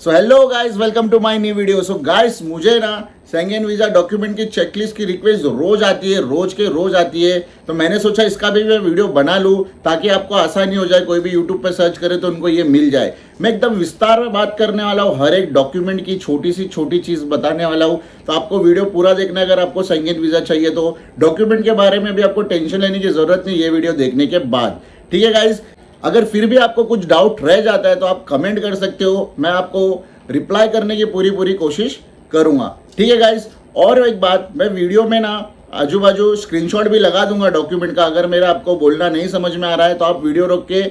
So hello guys, welcome to my new video. So guys, मुझे ना Schengen visa document की checklist की request रोज आती है, रोज आती है। तो मैंने सोचा इसका भी मैं वीडियो बना लूँ ताकि आपको आसानी हो जाए, कोई भी यूट्यूब पर सर्च करे तो उनको ये मिल जाए। मैं एकदम विस्तार में बात करने वाला हूँ, हर एक डॉक्यूमेंट की छोटी सी छोटी चीज़ बताने वाला हूँ। तो आपको वीडियो पूरा देखना है। अगर आपको शेंगेन वीज़ा चाहिए तो डॉक्यूमेंट के बारे में भी आपको टेंशन लेने की ज़रूरत नहीं, ये वीडियो देखने के बाद। ठीक है गाइज, अगर फिर भी आपको कुछ डाउट रह जाता है तो आप कमेंट कर सकते हो, मैं आपको रिप्लाई करने की पूरी कोशिश करूंगा। ठीक है गाइस, और एक बात, मैं वीडियो में ना आजू बाजू स्क्रीनशॉट भी लगा दूंगा डॉक्यूमेंट का। अगर मेरा आपको बोलना नहीं समझ में आ रहा है तो आप वीडियो रोक के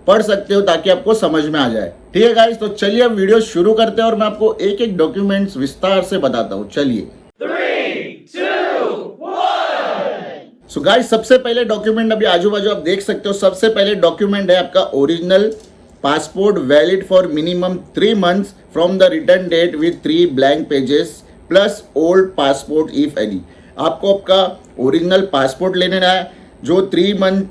पढ़ सकते हो ताकि आपको समझ में आ जाए। ठीक है गाइस, तो चलिए अब वीडियो शुरू करते हैं और मैं आपको एक एक डॉक्यूमेंट्स विस्तार से बताता हूँ। चलिए। सो गाइस, सबसे पहले डॉक्यूमेंट अभी आजू बाजू आप देख सकते हो। सबसे पहले डॉक्यूमेंट है आपका original passport, valid for minimum 3 months from the return date with 3 blank pages plus old passport if any. आपको आपका ओरिजिनल पासपोर्ट लेने है जो 3 month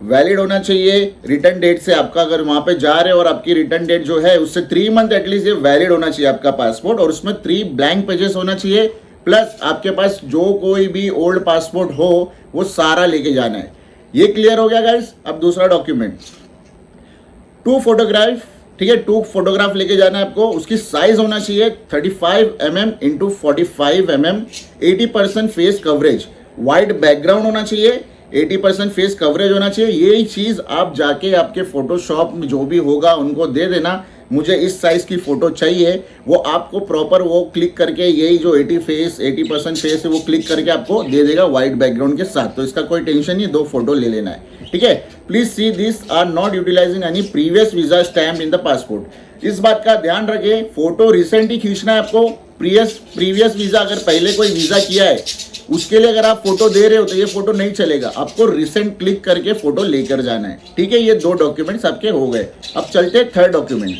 वैलिड होना चाहिए रिटर्न डेट से। आपका अगर वहाँ पे जा रहे हो और आपकी रिटर्न डेट जो है उससे 3 month एटलीस्ट ये वैलिड होना चाहिए आपका पासपोर्ट, और उसमें 3 blank पेजेस होना चाहिए, प्लस आपके पास जो कोई भी ओल्ड पासपोर्ट हो वो सारा लेके जाना है। ये क्लियर हो गया गाइस। अब दूसरा डॉक्यूमेंट, 2 फोटोग्राफ। ठीक है, 2 फोटोग्राफ लेके जाना है आपको। उसकी साइज होना चाहिए 35 mm into 45 mm, 80% face coverage, white background होना चाहिए, 80% फेस कवरेज होना चाहिए। यही चीज़ आप जाके आपके फोटोशॉप में जो भी होगा उनको दे देना, मुझे इस साइज़ की फ़ोटो चाहिए। वो आपको प्रॉपर वो क्लिक करके यही जो 80% फेस है वो क्लिक करके आपको दे देगा वाइट बैकग्राउंड के साथ। तो इसका कोई टेंशन नहीं, 2 फोटो ले लेना है। ठीक है, please see this are not utilising any previous visa stamp in the passport. इस बात का ध्यान रखें, फोटो रिसेंट ही खींचना है आपको। प्रीवियस वीजा, अगर पहले कोई वीजा किया है उसके लिए अगर आप फोटो दे रहे हो तो ये फोटो नहीं चलेगा, आपको रिसेंट क्लिक करके फोटो लेकर जाना है। ठीक है, ये 2 डॉक्यूमेंट्स आपके हो गए। अब चलते हैं थर्ड डॉक्यूमेंट।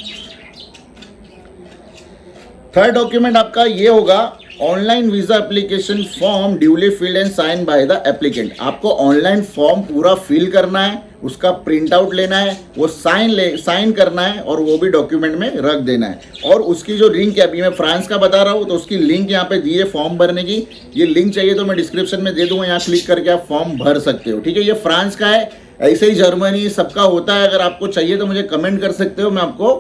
थर्ड डॉक्यूमेंट आपका ये होगा online visa application form duly filled and sign by the applicant. आपको ऑनलाइन फॉर्म पूरा फिल करना है, उसका प्रिंट आउट लेना है, वो साइन करना है और वो भी डॉक्यूमेंट में रख देना है। और उसकी जो लिंक है, अभी मैं फ्रांस का बता रहा हूँ तो उसकी लिंक यहाँ पे दी है फॉर्म भरने की। ये लिंक चाहिए तो मैं डिस्क्रिप्शन में दे दूंगा, यहाँ क्लिक करके आप फॉर्म भर सकते हो। ठीक है, ये फ्रांस का है, ऐसे ही जर्मनी सबका होता है। अगर आपको चाहिए तो मुझे कमेंट कर सकते हो, मैं आपको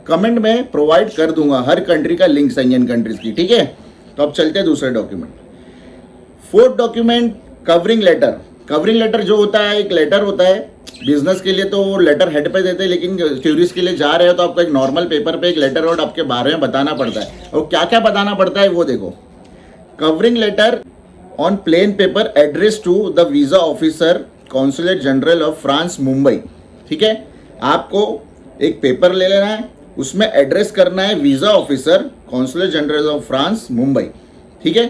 कमेंट में प्रोवाइड कर दूंगा हर कंट्री का लिंक, शेंगेन कंट्रीज की। ठीक है, तो अब चलते हैं दूसरे document. Fourth document, covering letter. Covering letter जो होता है, एक लेटर होता है बिजनेस के लिए तो वो लेटर हेड पे देते हैं, लेकिन टूरिस्ट के लिए जा रहे हो तो आपको एक नॉर्मल पेपर पे एक लेटर और आपके बारे में बताना पड़ता है। और क्या क्या बताना पड़ता है वो देखो। Covering letter on plain paper address to the visa officer consulate general of France Mumbai. ठीक है, आपको एक पेपर ले लेना है, उसमें एड्रेस करना है visa officer consulate general of France Mumbai. ठीक है,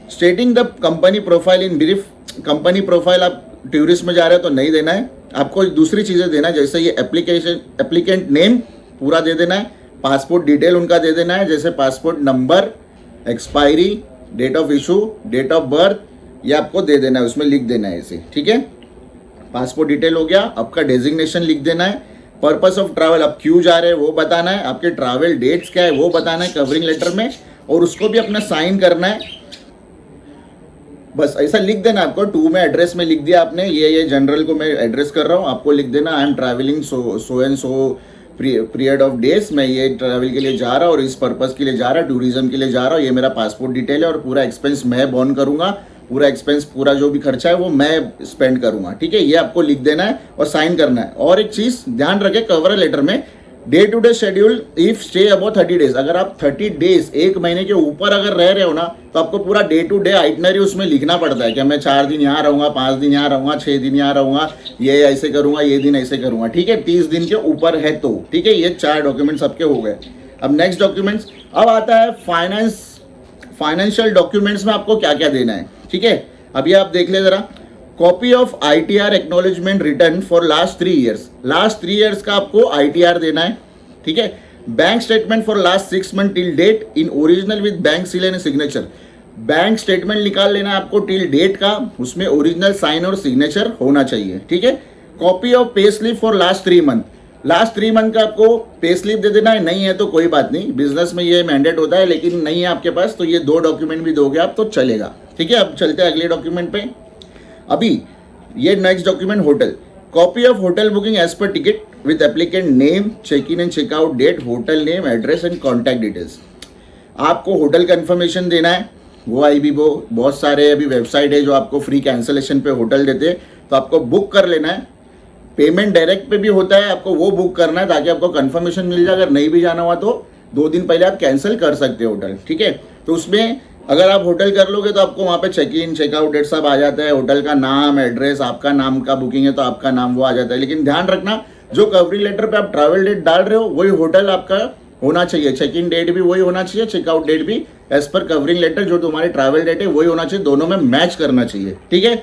stating the company profile in brief. Company profile आप टूरिस्ट में जा रहे हो तो नहीं देना है, आपको दूसरी चीज़ें देना है, जैसे ये एप्लीकेंट नेम पूरा दे देना है, पासपोर्ट डिटेल उनका दे देना है, जैसे passport number, expiry, date of issue, date of birth, ये आपको दे देना है, उसमें लिख देना है इसे। ठीक है, पासपोर्ट डिटेल हो गया, आपका डेजिग्नेशन लिख देना है, पर्पस ऑफ ट्रैवल, आप क्यों जा रहे हैं वो बताना है, आपके ट्रैवल डेट्स क्या है वो बताना है कवरिंग लेटर में, और उसको भी अपना साइन करना है। बस ऐसा लिख देना आपको। 2 में एड्रेस में लिख दिया आपने, ये जनरल को मैं एड्रेस कर रहा हूँ, आपको लिख देना I am travelling so and so period of days, मैं ये ट्रैवल के लिए जा रहा हूँ और इस पर्पस के लिए जा रहा हूँ, टूरिज्म के लिए जा रहा हूँ, ये मेरा पासपोर्ट डिटेल है और पूरा एक्सपेंस मैं बॉर्न करूँगा, पूरा एक्सपेंस पूरा जो भी खर्चा है वो मैं स्पेंड करूंगा। ठीक है, ये आपको लिख देना है और साइन करना है। और एक चीज ध्यान रखें, कवर लेटर में day to day schedule if stay about 30 days. अगर आप 30 डेज 1 महीने के ऊपर अगर रह रहे हो ना तो आपको पूरा डे टू डे आइटनरी उसमें लिखना पड़ता है कि मैं 4 दिन यहाँ रहूंगा, 5 दिन यहाँ रहूंगा, 6 दिन यहाँ रहूंगा, ये ऐसे करूंगा, ये दिन ऐसे करूंगा। ठीक है, 30 दिन के ऊपर है तो। ठीक है, ये 4 डॉक्यूमेंट्स आपके हो गए। अब नेक्स्ट डॉक्यूमेंट्स, अब आता है फाइनेंशियल डॉक्यूमेंट्स में आपको क्या क्या देना है। ठीक है, अभी आप देख ले जरा। Copy of ITR acknowledgement return for last 3 years। Last 3 years का आपको ITR देना है। ठीक है, bank statement for last 6 months till date in original with bank seal and signature. Bank statement निकाल लेना है आपको टिल डेट का, उसमें ओरिजिनल साइन और सिग्नेचर होना चाहिए। ठीक है, copy of pay slip for last 3 months। Last 3 month का आपको पे स्लिप दे देना है, नहीं है तो कोई बात नहीं, बिजनेस में ये मैंडेट होता है, लेकिन नहीं है आपके पास तो ये 2 डॉक्यूमेंट भी दोगे आप तो चलेगा। ठीक है, अब चलते हैं अगले डॉक्यूमेंट पे। अभी ये next document hotel, copy of hotel booking as per ticket with applicant name, check in and checkout date, hotel name, address and contact details. आपको होटल कंफर्मेशन देना है, वो IBBO बहुत सारे अभी वेबसाइट है जो आपको फ्री कैंसलेशन पे होटल देते हैं, तो आपको बुक कर लेना है। पेमेंट डायरेक्ट पे भी होता है, आपको वो बुक करना है ताकि आपको कंफर्मेशन मिल जाए। अगर नहीं भी जाना हुआ तो 2 दिन पहले आप कैंसिल कर सकते हो होटल। ठीक है, तो उसमें अगर आप होटल कर लोगे तो आपको वहाँ पे चेक इन चेकआउट डेट सब आ जाता है, होटल का नाम, एड्रेस, आपका नाम का बुकिंग है तो आपका नाम वो आ जाता है। लेकिन ध्यान रखना, जो कवरिंग लेटर पे आप ट्रैवल डेट डाल रहे हो वही होटल आपका होना चाहिए, चेक इन डेट भी वही होना चाहिए, चेकआउट डेट भी एज पर कवरिंग लेटर जो तुम्हारी ट्रैवल डेट है वही होना चाहिए, दोनों में मैच करना चाहिए। ठीक है,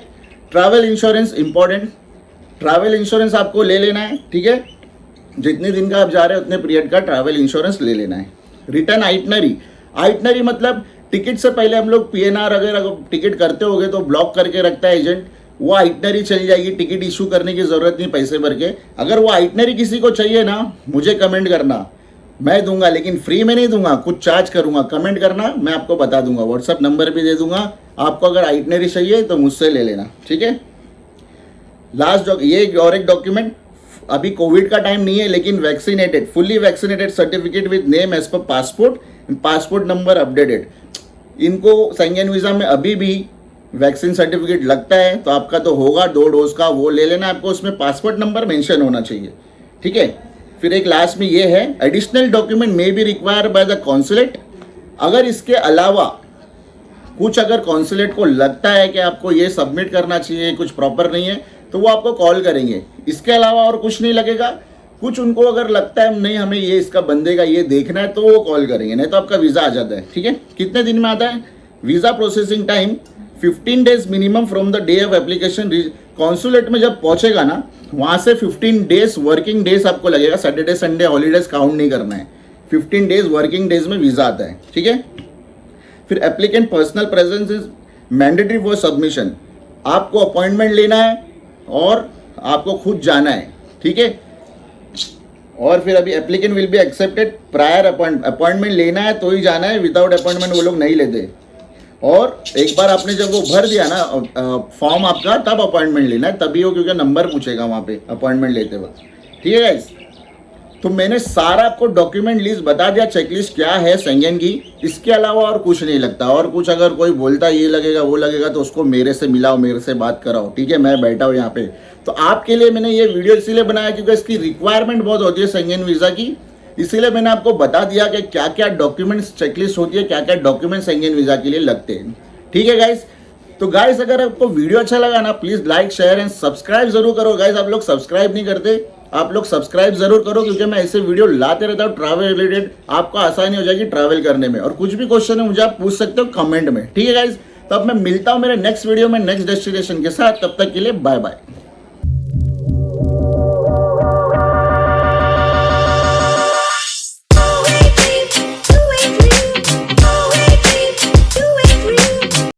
travel insurance important, travel insurance आपको ले लेना है। ठीक है, जितने दिन का आप जा रहे हो उतने पीरियड का ट्रैवल इंश्योरेंस ले लेना है। रिटर्न आइटनरी, आइटनरी मतलब टिकट से पहले हम लोग PNR अगर टिकट करते होगे तो ब्लॉक करके रखता है एजेंट, वो आइटनरी चली जाएगी, टिकट इशू करने की ज़रूरत नहीं पैसे भर के। अगर वो आइटनरी किसी को चाहिए ना, मुझे कमेंट करना, मैं दूंगा, लेकिन फ्री में नहीं दूंगा, कुछ चार्ज करूंगा। कमेंट करना, मैं आपको बता दूंगा, व्हाट्सअप नंबर भी दे दूंगा आपको। अगर आइटनरी चाहिए तो मुझसे ले लेना। ठीक है, लास्ट ये और एक डॉक्यूमेंट, अभी कोविड का टाइम नहीं है लेकिन vaccinated, fully vaccinated certificate with name as per passport, passport number updated. इनको शेंगेन वीज़ा में अभी भी वैक्सीन सर्टिफिकेट लगता है, तो आपका तो होगा 2 डोज का, वो ले लेना आपको, उसमें पासपोर्ट नंबर मेंशन होना चाहिए। ठीक है, फिर एक लास्ट में ये है, additional document may be required by the consulate. अगर इसके अलावा कुछ अगर कॉन्सुलेट को लगता है कि आपको ये सबमिट करना चाहिए, कुछ प्रॉपर नहीं है, तो वो आपको कॉल करेंगे। इसके अलावा और कुछ नहीं लगेगा। कुछ उनको अगर लगता है नहीं हमें ये इसका बंदे का ये देखना है तो वो कॉल करेंगे, नहीं तो आपका वीज़ा आ जाता है। ठीक है, कितने दिन में आता है visa? Processing time 15 days minimum from the day of application. Consulate में जब पहुंचेगा ना, वहाँ से 15 डेज वर्किंग डेज आपको लगेगा, सैटरडे संडे हॉलीडेज काउंट नहीं करना है। 15 डेज वर्किंग डेज में वीज़ा आता है। ठीक है, फिर applicant personal presence is mandatory for submission. आपको अपॉइंटमेंट लेना है और आपको खुद जाना है। ठीक है, और फिर अभी applicant will be accepted prior appointment लेना है तो ही जाना है, विदाउट अपॉइंटमेंट वो लोग नहीं लेते। और एक बार आपने जब वो भर दिया ना फॉर्म आपका, तब अपॉइंटमेंट लेना है, तभी हो, क्योंकि नंबर पूछेगा वहाँ पे अपॉइंटमेंट लेते वक्त। ठीक है गाइस, तो मैंने सारा आपको डॉक्यूमेंट लिस्ट बता दिया, चेकलिस्ट क्या है शेंगेन की। इसके अलावा और कुछ नहीं लगता। और कुछ अगर कोई बोलता ये लगेगा वो लगेगा तो उसको मेरे से मिलाओ, मेरे से बात कराओ। ठीक है, मैं बैठा हूँ यहाँ पे। तो आपके लिए मैंने ये वीडियो इसीलिए बनाया क्योंकि इसकी रिक्वायरमेंट बहुत होती है शेंगेन वीज़ा की, इसीलिए मैंने आपको बता दिया कि क्या क्या डॉक्यूमेंट्स चेकलिस्ट होती है, क्या क्या डॉक्यूमेंट शेंगेन वीज़ा के लिए लगते हैं। ठीक है गाइस, तो गाइस अगर आपको वीडियो अच्छा लगा ना, please like share and subscribe जरूर करो। गाइस आप लोग सब्सक्राइब नहीं करते, आप लोग सब्सक्राइब जरूर करो, क्योंकि मैं ऐसे वीडियो लाते रहता हूँ ट्रैवल रिलेटेड। आपको आसानी हो जाएगी ट्रैवल करने में। और कुछ भी क्वेश्चन है मुझे आप पूछ सकते हो कमेंट में। ठीक है गाइस, तो अब मैं मिलता हूँ मेरे नेक्स्ट वीडियो में नेक्स्ट डेस्टिनेशन के साथ। तब तक के लिए बाय बाय।